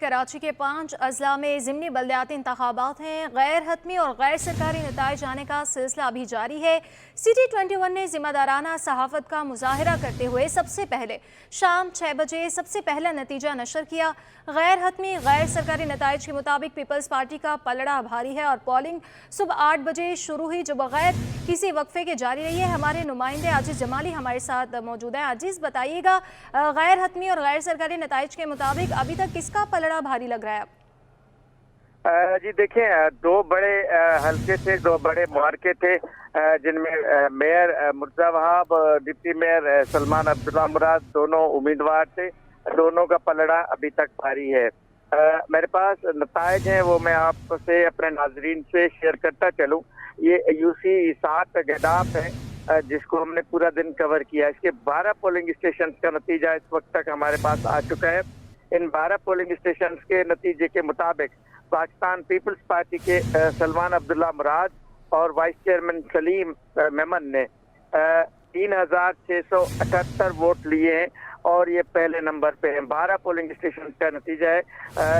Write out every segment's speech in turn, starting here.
कराची के 5 अजला में ज़िमनी बल्दियाती इंतखाबात हैं। गैर हतमी और गैर सरकारी नताइज आने का सिलसिला अभी जारी है। सिटी 21 ने जिम्मेदाराना सहाफ़त का मुजाहरा करते हुए सबसे पहले शाम 6 बजे सबसे पहला नतीजा नशर किया। गैर हतमी गैर सरकारी नताइज के मुताबिक पीपल्स पार्टी का पलड़ा भारी है और पोलिंग सुबह 8 बजे शुरू हुई, जो बगैर किसी वक्फे के जारी रही है। हमारे नुमाइंदे आजिज़ जमाली हमारे साथ मौजूद हैं। आजिज़, बताइएगा गैर हतमी और गैर सरकारी नताइज के मुताबिक अभी तक किसका पलड़ा भारी लग रहा है? जी देखिए, दो बड़े हल्के थे, दो बड़े मुहारके थे, जिनमें mayor Murtaza Wahab, deputy mayor Salman Abdullah Murad दोनों उम्मीदवार थे। दोनों का पलड़ा अभी तक भारी है। मेरे पास नताइज हैं, वो मैं आपसे अपने नाजरीन से शेयर करता चलूं। ये यूसी 7 गडाफ है, जिसको हमने पूरा दिन कवर किया। इसके 12 पोलिंग स्टेशन का नतीजा इस वक्त तक हमारे पास आ चुका है। इन 12 पोलिंग स्टेशन के नतीजे के मुताबिक पाकिस्तान पीपल्स पार्टी के सलमान अब्दुल्ला मुराद और वाइस चेयरमैन सलीम मेमन ने 3678 वोट लिए हैं और ये पहले नंबर पे हैं। 12 पोलिंग स्टेशन का नतीजा है,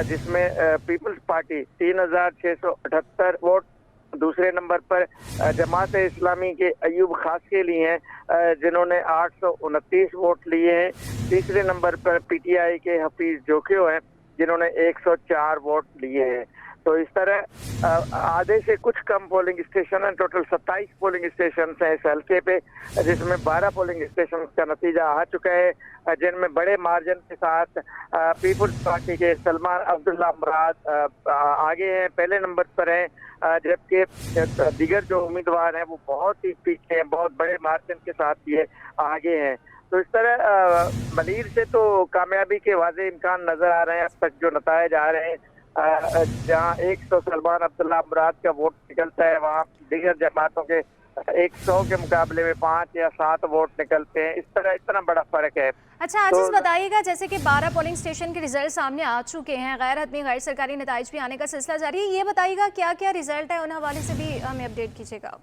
जिसमें पीपल्स पार्टी 3678 वोट, दूसरे नंबर पर जमात इस्लामी के अयूब खास के लिए हैं, जिन्होंने 829 वोट लिए हैं। तीसरे नंबर पर पीटीआई के हफीज जोखियो हैं, जिन्होंने 104 वोट लिए हैं। तो इस तरह आधे से कुछ कम पोलिंग स्टेशन हैं। टोटल 27 पोलिंग स्टेशन हैं इस हल्के पे, जिसमें 12 पोलिंग स्टेशन का नतीजा आ चुका है, जिनमें बड़े मार्जिन के साथ पीपल्स पार्टी के सलमान अब्दुल्ला मुराद आगे हैं, पहले नंबर पर हैं, जबकि दीगर जो उम्मीदवार हैं वो बहुत ही पीछे हैं, बहुत बड़े मार्जिन के साथ ये आगे हैं। तो इस तरह मलीर से तो कामयाबी के वाज़े इम्कान नजर आ रहे हैं। अब तक जो नताइज आ रहे हैं, जहाँ 100 सलमान अब्दुल्ला मुराद का वोट निकलता है, वहाँ दीगर जमातों के 100 के मुकाबले में 5 या 7 वोट निकलते हैं। इस तरह इतना बड़ा फर्क है। अच्छा आजिज़, बताइएगा जैसे कि 12 पोलिंग स्टेशन के रिजल्ट सामने आ चुके हैं, गैर हतमी गैर सरकारी नताइज भी आने का सिलसिला जारी है, ये बताइएगा क्या क्या रिजल्ट है, उन हवाले से भी हमें अपडेट कीजिएगा।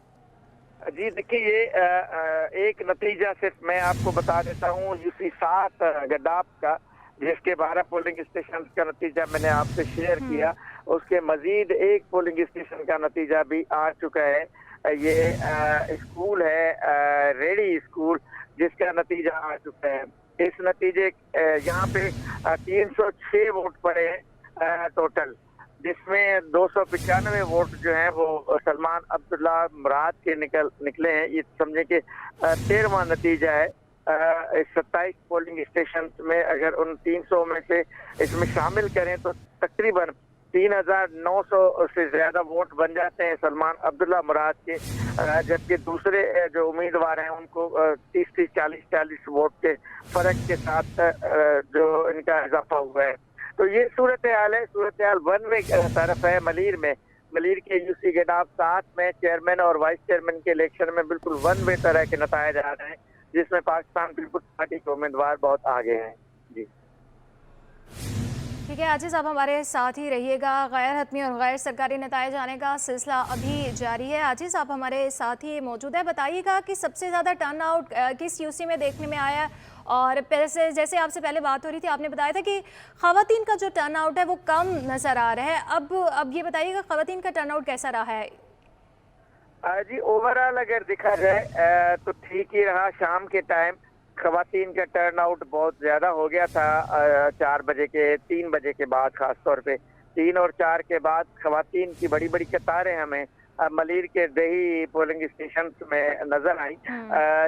जी देखिए, ये एक नतीजा सिर्फ मैं आपको बता देता हूँ यूसी 7 गडाफ का, जिसके 12 पोलिंग स्टेशन का नतीजा मैंने आपसे शेयर किया। उसके मजीद एक पोलिंग स्टेशन का नतीजा भी आ चुका है। ये स्कूल है रेडी स्कूल, जिसका नतीजा आ चुका है। इस नतीजे यहाँ पे 306 वोट पड़े हैं टोटल, जिसमें 295 वोट जो हैं वो सलमान अब्दुल्ला मुराद के निकले हैं। ये समझे कि 13वां नतीजा है। इस 27 पोलिंग स्टेशन में अगर उन 300 में से इसमें शामिल करें तो तकरीबन 3900 से ज्यादा वोट बन जाते हैं सलमान अब्दुल्ला मुराद के, जबकि दूसरे जो उम्मीदवार हैं उनको 30-30, 40-40 वोट के फर्क के साथ जो इनका इजाफा हुआ है। तो ये सूरत हाल है। सूरत हाल वन वे तरफ है। मलीर के यूसी गडाफ 7 में चेयरमैन और वाइस चेयरमैन के इलेक्शन में बिल्कुल वन वे तरह के नताइज आ रहे हैं, जिसमें पाकिस्तान पीपल्स पार्टी के उम्मीदवार बहुत आगे हैं। जी ठीक है आजिज़, आप हमारे साथ ही रहिएगा। गैर हतमी और गैर सरकारी नताइज आने का सिलसिला अभी जारी है। आजिज़, आप हमारे साथ ही मौजूद है, बताइएगा कि सबसे ज़्यादा टर्न आउट किस यूसी में देखने में आया, और जैसे आपसे पहले बात हो रही थी, आपने बताया था कि ख़वातीन का जो टर्न आउट है वो कम नज़र आ रहा है। अब ये बताइएगा ख़वातीन का टर्न आउट कैसा रहा है? जी ओवरऑल अगर देखा जाए तो ठीक ही रहा। शाम के टाइम खवातीन का टर्न आउट बहुत ज्यादा हो गया था। 4 बजे के 3 बजे के बाद, खास तौर पे 3 और 4 के बाद खवातीन की बड़ी बड़ी कतारें हमें मलीर के दही पोलिंग स्टेशन में नजर आई,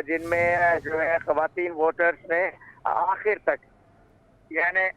जिनमें जो है खवातीन वोटर्स ने आखिर तक, यानी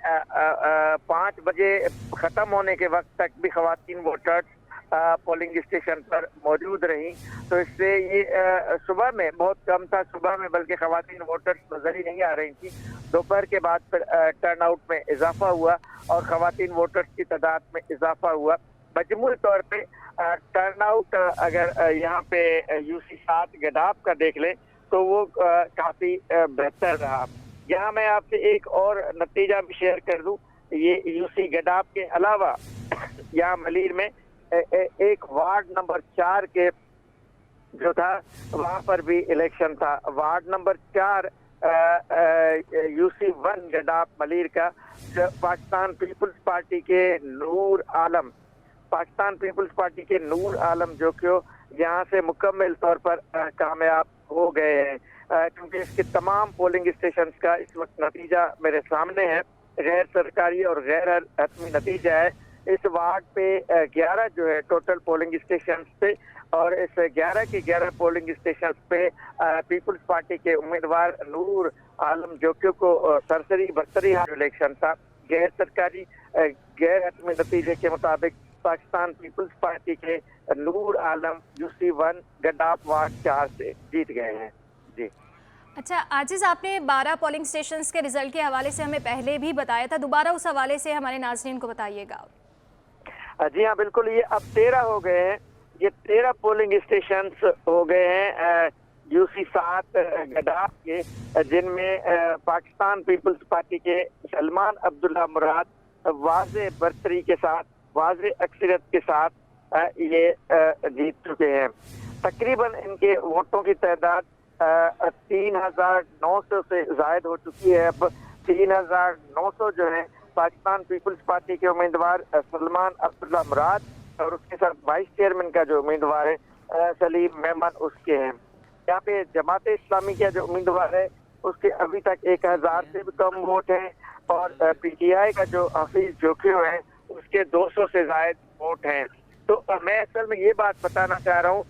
5 बजे खत्म होने के वक्त तक भी खवातीन वोटर्स पोलिंग स्टेशन पर मौजूद रही। तो इससे ये सुबह में बहुत कम था, सुबह में बल्कि खवातीन वोटर्स नजर ही नहीं आ रही थी। दोपहर के बाद फिर टर्नआउट में इजाफा हुआ और खवातीन वोटर्स की तादाद में इजाफा हुआ। मजमूई तौर पे टर्नआउट अगर यहाँ पे यूसी 7 गडाफ का देख ले तो वो काफी बेहतर रहा। यहाँ मैं आपसे एक और नतीजा भी शेयर कर दूं। ये यूसी गडाफ के अलावा यहाँ मलीर में एक वार्ड नंबर 4 के जो था वहां पर भी इलेक्शन था। वार्ड नंबर 4 यूसी 1 गडाफ मलिर का, पाकिस्तान पीपल्स पार्टी के नूर आलम, पाकिस्तान पीपल्स पार्टी के नूर आलम जो कि यहाँ से मुकम्मल तौर पर कामयाब हो गए हैं, क्योंकि इसके तमाम पोलिंग स्टेशन का इस वक्त नतीजा मेरे सामने है। गैर सरकारी और गैर हतमी नतीजा है। इस वार्ड पे 11 जो है टोटल पोलिंग स्टेशन पे, और इस 11 के 11 पोलिंग स्टेशन पे पीपल्स पार्टी के उम्मीदवार नूर आलम जोकियो को सरसरी बरतरी इलेक्शन था। गैर सरकारी गैर हतमी नतीजे के मुताबिक पाकिस्तान पीपल्स पार्टी के नूर आलम यूसी 1 गडाफ वार्ड 4 से जीत गए हैं। जी अच्छा आजिज, आपने 12 पोलिंग स्टेशंस के रिजल्ट के हवाले से हमें पहले भी बताया था, दोबारा उस हवाले से हमारे नाज़रीन को बताइएगा। जी हाँ बिल्कुल, ये अब 13 हो गए हैं। ये 13 पोलिंग स्टेशन हो गए हैं यूसी 7 गडाफ के, जिनमें पाकिस्तान पीपल्स पार्टी के सलमान अब्दुल्ला मुराद वाज़े बरतरी के साथ, वाज़े अक्सरियत के साथ ये जीत चुके हैं। तकरीबन इनके वोटों की तादाद 3,900 से जायद हो चुकी है। अब 3,900 जो है पाकिस्तान पीपल्स पार्टी के उम्मीदवार सलमान अब्दुल्ला मुराद और उसके साथ वाइस चेयरमैन का जो उम्मीदवार है सलीम मेमन उसके हैं। यहाँ पे जमात इस्लामी का जो उम्मीदवार है उसके अभी तक 1,000 से भी कम वोट हैं, और पीटीआई का जो हफीज जोकियो है उसके 200 से जायद वोट हैं। तो मैं असल में ये बात बताना चाह रहा हूँ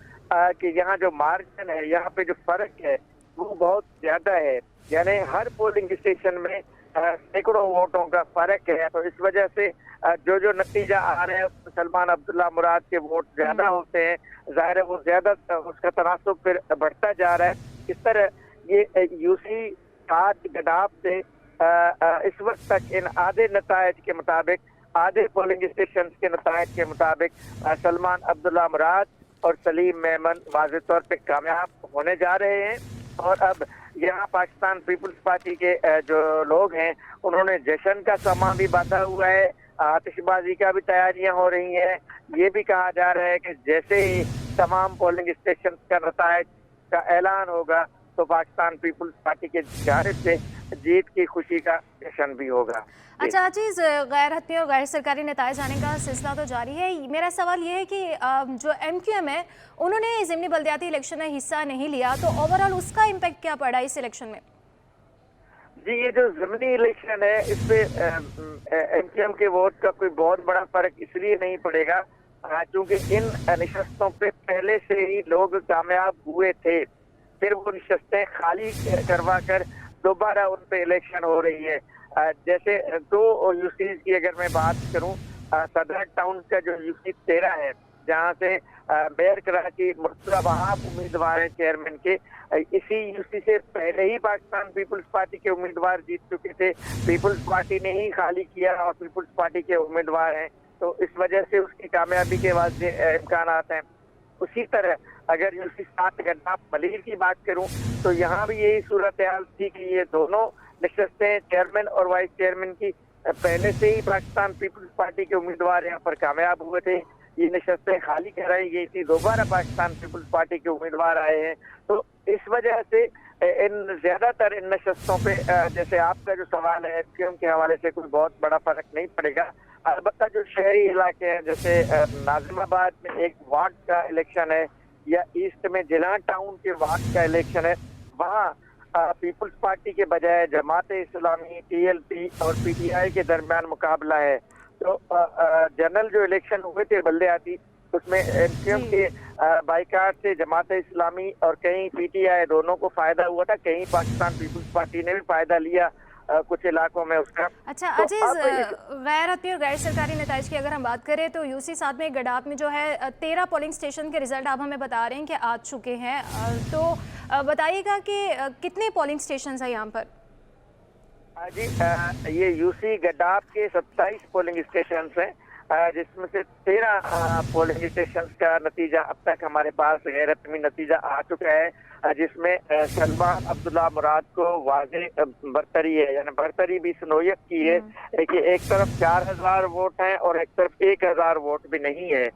कि यहाँ जो मार्जिन है, यहाँ पे जो फर्क है वो बहुत ज्यादा है। यानी हर पोलिंग स्टेशन में सैकड़ों वोटों का फर्क है। तो इस वजह से जो जो नतीजा आ रहे हैं सलमान अब्दुल्ला मुराद के वोट ज्यादा होते हैं, जाहिर है वो ज्यादा उसका तनासुब फिर बढ़ता जा रहा है। इस तरह ये यूसी 7 गडाफ से इस वक्त तक इन आधे नतायज के मुताबिक, आधे पोलिंग स्टेशन के नतायज के मुताबिक सलमान अब्दुल्ला मुराद और सलीम मेमन वाज़े तौर पे कामयाब होने जा रहे हैं। और अब यहाँ पाकिस्तान पीपल्स पार्टी के जो लोग हैं उन्होंने जश्न का सामान भी बांधा हुआ है, आतिशबाजी का भी तैयारियां हो रही हैं। ये भी कहा जा रहा है कि जैसे ही तमाम पोलिंग स्टेशन का नतायज का ऐलान होगा तो पाकिस्तान पीपल्स पार्टी के जानिब से जीत की खुशी का जश्न भी होगा। अच्छा अजीज, गैर हतमी और गैर सरकारी नतायज आने का सिलसिला तो जारी है। मेरा सवाल ये है कि जो MQM है उन्होंने ज़िमनी बल्दियाती इलेक्शन में हिस्सा नहीं लिया, तो ओवरऑल उसका इम्पैक्ट क्या पड़ा इस इलेक्शन में? जी ये जो ज़िमनी इलेक्शन है इस पे MQM के वोट का कोई बहुत बड़ा फर्क इसलिए नहीं पड़ेगा क्योंकि इन नशस्तों पे पहले से ही लोग कामयाब हुए थे। फिर वो नशस्तें खाली करवा कर दोबारा उन पे इलेक्शन हो रही है। जैसे 2 यूसीज की अगर मैं बात करूं, सदर टाउन का जो यूसी 13 है जहां से मेयर कराची मुर्तजा वहाब उम्मीदवार है चेयरमैन के, इसी यूसी से पहले ही पाकिस्तान पीपल्स पार्टी के उम्मीदवार जीत चुके थे। पीपल्स पार्टी ने ही खाली किया और पीपल्स पार्टी के उम्मीदवार हैं, तो इस वजह से उसकी कामयाबी के वास्ते इम्कान हैं। उसी तरह अगर यूसी 7 गडाफ मलिर की बात करूं तो यहाँ भी यही सूरत हाल थी कि ये दोनों नशस्तें चेयरमैन और वाइस चेयरमैन की पहले से ही पाकिस्तान पीपल्स पार्टी के उम्मीदवार यहाँ पर कामयाब हुए थे। ये नशस्तें खाली कराई गई थी, दोबारा पाकिस्तान पीपल्स पार्टी के उम्मीदवार आए हैं। तो इस वजह से इन ज्यादातर इन नशस्तों पे जैसे आपका जो सवाल है MQM के हवाले से कोई बहुत बड़ा फर्क नहीं पड़ेगा। अलबत्ता जो शहरी इलाके हैं जैसे नाजिमाबाद में एक वार्ड का इलेक्शन है या ईस्ट में जिला टाउन के वार्ड का इलेक्शन है, वहाँ पीपल्स पार्टी के बजाय जमात इस्लामी, TLP और PTI के दरमियान मुकाबला है। तो जनरल जो इलेक्शन हुए थे बल्दियाती उसमें MQM के बाइकाट से जमात इस्लामी और कहीं PTI दोनों को फायदा हुआ था, कहीं पाकिस्तान पीपल्स पार्टी ने भी फायदा लिया कुछ इलाकों में उसका। अच्छा तो अजीज, गैर हतमी और गैर सरकारी नताइज की अगर हम बात करें तो यूसी 7 में गडाफ में जो है 13 पोलिंग स्टेशन के रिजल्ट आप हमें बता रहे हैं कि आ चुके हैं, तो बताइएगा कि कितने पोलिंग स्टेशन है यहाँ पर? जी ये यूसी गडाफ के 27 पोलिंग स्टेशन हैं, जिसमें से 13 पोलिंग स्टेशन का नतीजा अब तक हमारे पास गैर हतमी नतीजा आ चुका है, जिसमें सलमान अब्दुल्ला मुराद को वाज़े बरतरी है, यानी बरतरी भी सनोयत की है कि एक तरफ 4,000 वोट हैं और एक तरफ 1,000 वोट भी नहीं है।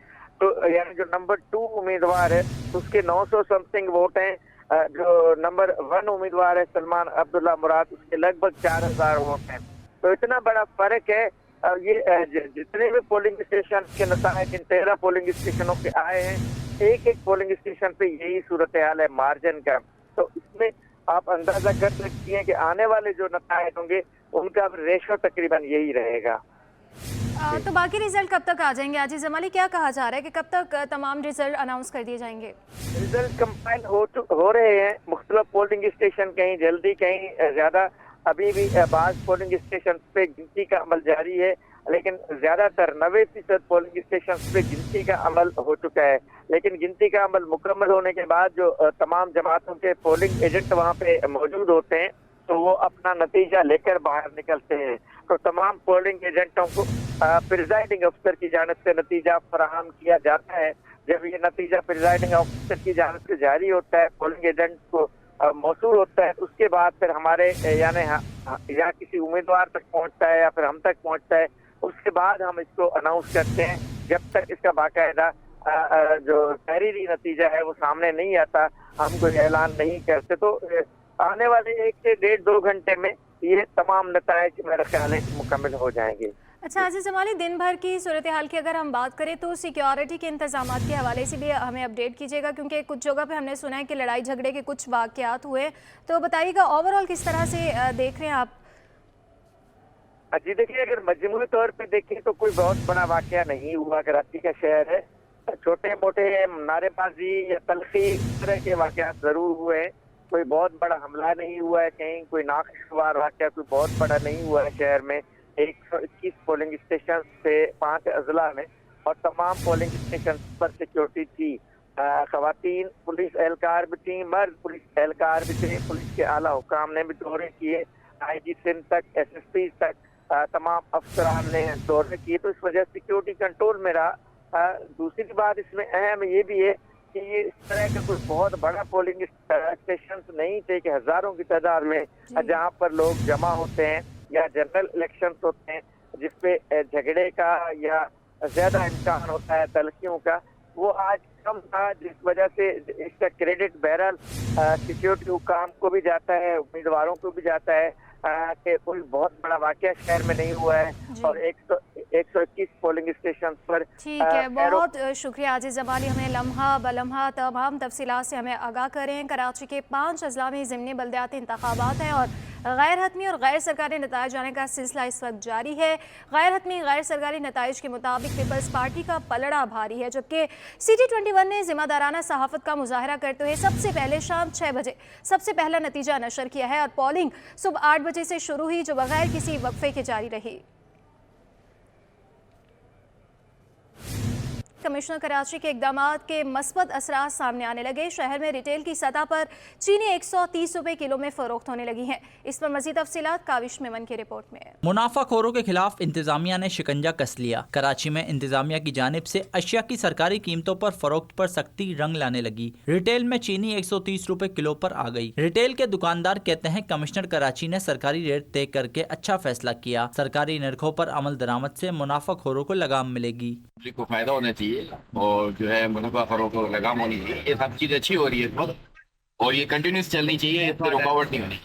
तो यानी जो नंबर 2 उम्मीदवार है उसके 900 समथिंग वोट हैं, जो नंबर 1 उम्मीदवार है सलमान अब्दुल्ला मुराद, उसके लगभग 4000 वोट हैं। तो इतना बड़ा फर्क है। ये जितने भी पोलिंग स्टेशन के नतायज इन 13 पोलिंग स्टेशनों के आए हैं, एक एक पोलिंग स्टेशन पे यही सूरत हाल है मार्जिन का। तो इसमें आप अंदाजा कर सकती हैं कि आने वाले जो नतायज होंगे उनका रेशो तकरीबन यही रहेगा। तो बाकी रिजल्ट कब तक आ जाएंगे आजिज जमाली? क्या कहा जा रहा है कि कब तक तमाम रिजल्ट अनाउंस कर दिए जाएंगे? रिजल्ट कंपाइल हो रहे हैं मुख्तलिफ पोलिंग स्टेशन, कहीं जल्दी कहीं ज्यादा। अभी भी बाज़ पोलिंग स्टेशन पे गिनती का अमल जारी है, लेकिन ज्यादातर 90% पोलिंग स्टेशन पे गिनती का अमल हो चुका है। लेकिन गिनती का अमल मुकम्मल होने के बाद जो तमाम जमातों के पोलिंग एजेंट वहाँ पे मौजूद होते हैं, तो वो अपना नतीजा लेकर बाहर निकलते हैं। तो तमाम पोलिंग एजेंटों को प्रिजाइडिंग अफसर की जानिब से नतीजा फराहम किया जाता है। जब ये नतीजा प्रिजाइडिंग अफसर की जानिब से जारी होता है, पोलिंग एजेंट को मौसूल होता है, उसके बाद फिर हमारे यानी या किसी उम्मीदवार तक पहुंचता है या फिर हम तक पहुंचता है। उसके बाद हम इसको अनाउंस करते हैं। जब तक इसका बाकायदा जो तहरीरी नतीजा है वो सामने नहीं आता, हम कोई ऐलान नहीं करते। तो आने वाले 1 से 1.5-2 घंटे में ये तमाम नतायज मेरा ख्याल है मुकम्मल हो जाएंगे। अच्छा आजिज जमाली, दिन भर की सूरत हाल की अगर हम बात करें तो सिक्योरिटी के इंतजाम के हवाले से भी हमें अपडेट कीजिएगा, क्योंकि कुछ जगह पे हमने सुना है कि लड़ाई झगड़े के कुछ वाकयात हुए। तो बताइएगा ओवरऑल किस तरह से देख रहे हैं आप? जी देखिए, अगर मजमूई तौर पे देखें तो कोई बहुत बड़ा वाकया नहीं हुआ। कराची का शहर है, छोटे मोटे नारेबाजी या तलखी इस तरह के वाकयात जरूर हुए हैं। कोई बहुत बड़ा हमला नहीं हुआ है, कहीं कोई नाखुशगवार वाकया कोई बहुत बड़ा नहीं हुआ है शहर में। 121 पोलिंग स्टेशन से 5 अजला में, और तमाम पोलिंग स्टेशन पर सिक्योरिटी थी। खवातीन पुलिस एहलकार भी थी, मर्द पुलिस एहलकार भी थे। पुलिस के आला हुकाम ने भी दौरे किए, IG सिंध तक, SSP तक तमाम अफसरान ने दौरे किए। तो इस वजह से सिक्योरिटी कंट्रोल में रहा। दूसरी बात इसमें अहम ये भी है कि ये इस तरह का कोई बहुत बड़ा पोलिंग स्टेशन नहीं थे कि हजारों की तादाद में जहाँ पर लोग जमा होते हैं या जनरल इलेक्शन होते हैं जिसपे झगड़े का या ज्यादा इम्कान होता है तलखियों का, वो आज कम था। जिस वजह से इसका क्रेडिट बहरहाल सिक्योरिटी हुकाम को भी जाता है, उम्मीदवारों को भी जाता है कि कोई बहुत बड़ा वाकया शहर में नहीं हुआ है। और 121 पोलिंग स्टेशन पर। ठीक है, बहुत शुक्रिया आजिज जमाली, हमें लम्हा बलम्हा तमाम तफसीलात से हमें आगाह करें। कराची के 5 अजला में ज़िमनी बल्दियाती इंतखाबात हैं और गैर हतमी और गैर सरकारी नताइज आने का सिलसिला इस वक्त जारी है। गैर हतमी गैर सरकारी नताइज के मुताबिक पीपल्स पार्टी का पलड़ा भारी है, जबकि CT21 ने जिम्मेदाराना सहाफत का मुजाहरा करते हुए सबसे पहले शाम 6 बजे सबसे पहला नतीजा नशर किया है और पोलिंग सुबह 8 बजे से शुरू हुई, जो बगैर किसी वक्फे के जारी रही। कमिश्नर कराची के इक़दामात के मस्बत असरात सामने आने लगे। शहर में रिटेल की सतह पर चीनी 130 रुपए किलो में फरोख्त होने लगी हैं। इस पर मजीद तफसीलात काविश मेमन की रिपोर्ट में। मुनाफाखोरों के खिलाफ इंतजामिया ने शिकंजा कस लिया। कराची में इंतजामिया की जानिब से अशिया की सरकारी कीमतों पर फरोख्त पर सख्ती रंग लाने लगी। रिटेल में चीनी 130 रुपए किलो पर आ गई। रिटेल के दुकानदार कहते हैं कमिश्नर कराची ने सरकारी रेट तय करके अच्छा फैसला किया। सरकारी नरखों पर अमल दरामद से मुनाफाखोरों को लगाम मिलेगी। को फायदा होना चाहिए और जो है मुनाफाखोरों को लगाम होनी चाहिए। ये सब चीज अच्छी हो रही है और ये कंटिन्यूस चलनी चाहिए, इसमें रुकावट नहीं होनी।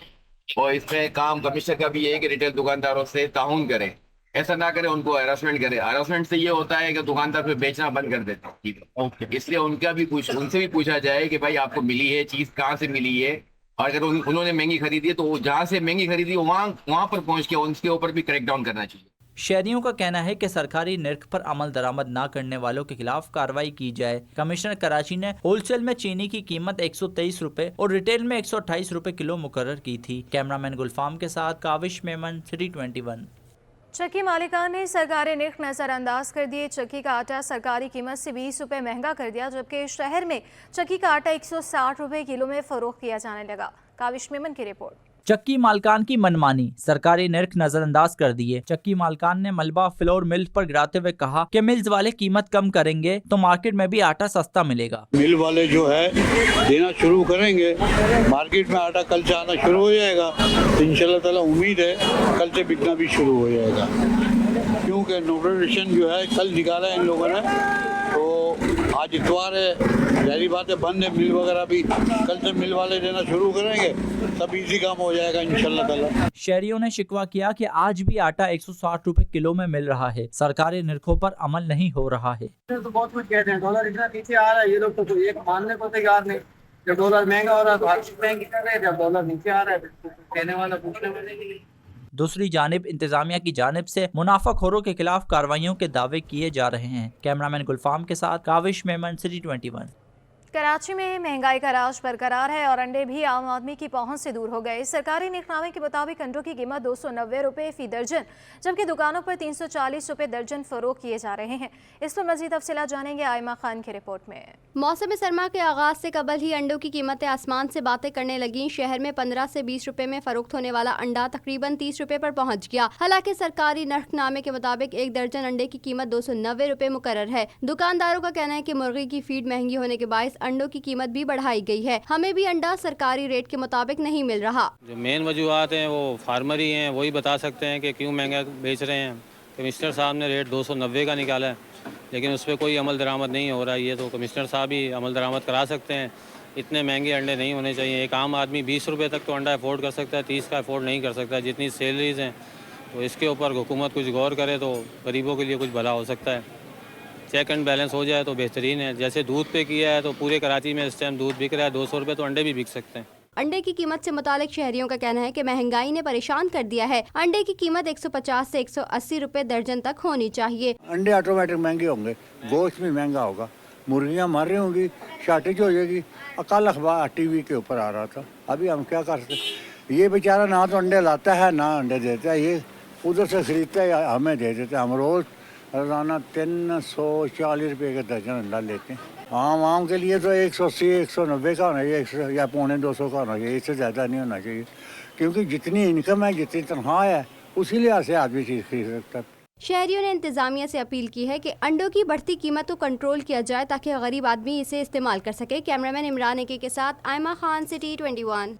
और इसमें काम कमिश्नर का भी है कि रिटेल दुकानदारों से ताउन करें, ऐसा ना करें उनको हैरासमेंट करें। हैरासमेंट से ये होता है कि दुकानदार फिर बेचना बंद कर देते हैं। इसलिए उनसे भी पूछा जाए कि भाई आपको मिली है चीज कहाँ से मिली है, और अगर उन्होंने महंगी खरीदी है तो जहाँ से महंगी खरीदी वहाँ पर पहुँच के उनके ऊपर भी क्रैक डाउन करना चाहिए। शहरियों का कहना है कि सरकारी नर्ख पर अमल दरामद न करने वालों के खिलाफ कार्रवाई की जाए। कमिश्नर कराची ने होलसेल में चीनी की कीमत 123 रुपए और रिटेल में 128 रुपए किलो मुकर्रर की थी। कैमरामैन गुलफाम के साथ काविश मेमन, CT21। चक्की मालिकान ने सरकारी निर्ख नज़रअंदाज कर दिए। चक्की का आटा सरकारी कीमत से 20 रुपए महंगा कर दिया, जबकि शहर में चक्की का आटा 160 रुपए किलो में फरोख्त किया जाने लगा। काविश मेमन की रिपोर्ट। चक्की मालकान की मनमानी, सरकारी नर्ख नजरअंदाज कर दिए। चक्की मालकान ने मलबा फ्लोर मिल्स पर गिराते हुए कहा कि मिल्स वाले कीमत कम करेंगे तो मार्केट में भी आटा सस्ता मिलेगा। मिल वाले जो है देना शुरू करेंगे, मार्केट में आटा कल से आना शुरू हो जाएगा। इंशाल्लाह ताला उम्मीद है कल से बिकना भी शुरू हो जाएगा। यूँ कि नोटिफिकेशन जो है कल निकाला है इन लोगों ने, तो आज इतवार है, जाहिर बात है बंद है, मिल वगैरह भी कल से मिल वाले देना शुरू करेंगे, तब इजी काम हो जाएगा इंशाल्लाह ताला। शहरियों ने शिकवा किया कि आज भी आटा 160 रुपए किलो में मिल रहा है, सरकारी निर्खों पर अमल नहीं हो रहा है। तो बहुत कुछ कहते हैं, डॉलर इतना पीछे आ रहा है, ये लोग तो एक मानने को तैयार नहीं। जब डॉलर महंगा हो रहा है तो हर चीज महंगी कर रहे हैं, जब डॉलर नीचे आ रहा है तो कहने वाला पूछने वाले नहीं। दूसरी जानिब इंतजामिया की जानिब से मुनाफाखोरों के खिलाफ कार्रवाइयों के दावे किए जा रहे हैं। कैमरामैन गुलफाम के साथ काविश मेमन, सिटी 21। कराची में महंगाई का राज बरकरार है और अंडे भी आम आदमी की पहुंच से दूर हो गए। सरकारी निकनामे के मुताबिक अंडों की कीमत 290 रुपये फी दर्जन, जबकि दुकानों पर 340 रुपये दर्जन फरोख्त किए जा रहे हैं। इस पर मजीद तफसीलात जानेंगे आयमा खान की रिपोर्ट में। मौसम सरमा के आगाज से कबल ही अंडों की कीमतें आसमान से बातें करने लगी। शहर में 15 से 20 रुपए में फरोख्त होने वाला अंडा तकरीबन 30 रुपए पर पहुंच गया। हालांकि सरकारी नरखनामे के मुताबिक एक दर्जन अंडे की कीमत 290 रुपए मुकर्रर है। दुकानदारों का कहना है कि मुर्गी की फीड महंगी होने के बायस अंडों की कीमत भी बढ़ाई गई है। हमें भी अंडा सरकारी रेट के मुताबिक नहीं मिल रहा। जो मेन वजूहत हैं वो फार्मर ही हैं, वही बता सकते हैं कि क्यों महंगा बेच रहे हैं। कमिश्नर साहब ने रेट 290 का निकाला है, लेकिन उस पर कोई अमल दरामद नहीं हो रहा। ये तो कमिश्नर साहब ही अमल दरामद करा सकते हैं। इतने महंगे अंडे नहीं होने चाहिए। एक आम आदमी 20 रुपये तक तो अंडा अफोर्ड कर सकता है, 30 का अफोर्ड नहीं कर सकता। जितनी सैलरीज हैं तो इसके ऊपर हुकूमत कुछ गौर करे तो गरीबों के लिए कुछ भला हो सकता है। चेक एंड बैलेंस हो जाए तो बेहतरीन है। जैसे दूध पे किया है तो पूरे कराची में इस टाइम दूध बिक रहा है 200 रुपये, तो अंडे भी बिक सकते हैं। अंडे की कीमत से मुतालिक शहरियों का कहना है कि महंगाई ने परेशान कर दिया है। अंडे की कीमत 150 से 180 रुपए दर्जन तक होनी चाहिए। अंडे ऑटोमेटिक महंगे होंगे, गोश्त भी महंगा होगा, मुर्गियाँ मर रही होंगी, शार्टेज हो जाएगी। कल अखबार टीवी के ऊपर आ रहा था, अभी हम क्या कर सकते। ये बेचारा ना तो अंडे लाता है ना अंडे देता है, ये उधर से खरीदता है हमें दे देता है। हम रोज़ रोज़ाना 340 रुपये का दर्जन अंडा लेते हैं। आम के लिए तो 180 190 का होना चाहिए, या 250 का होना चाहिए, इससे ज़्यादा नहीं होना चाहिए। क्योंकि जितनी इनकम है, जितनी तनख्वाह है, उसी लिहाज से आदमी चीज़ खरीद सकता है। शहरियों ने इंतजामिया से अपील की है कि अंडों की बढ़ती कीमत को कंट्रोल किया जाए ताकि गरीब आदमी इसे इस्तेमाल कर सके। कैमरामैन इमरान एके के साथ आयमा खान, सिटी 21।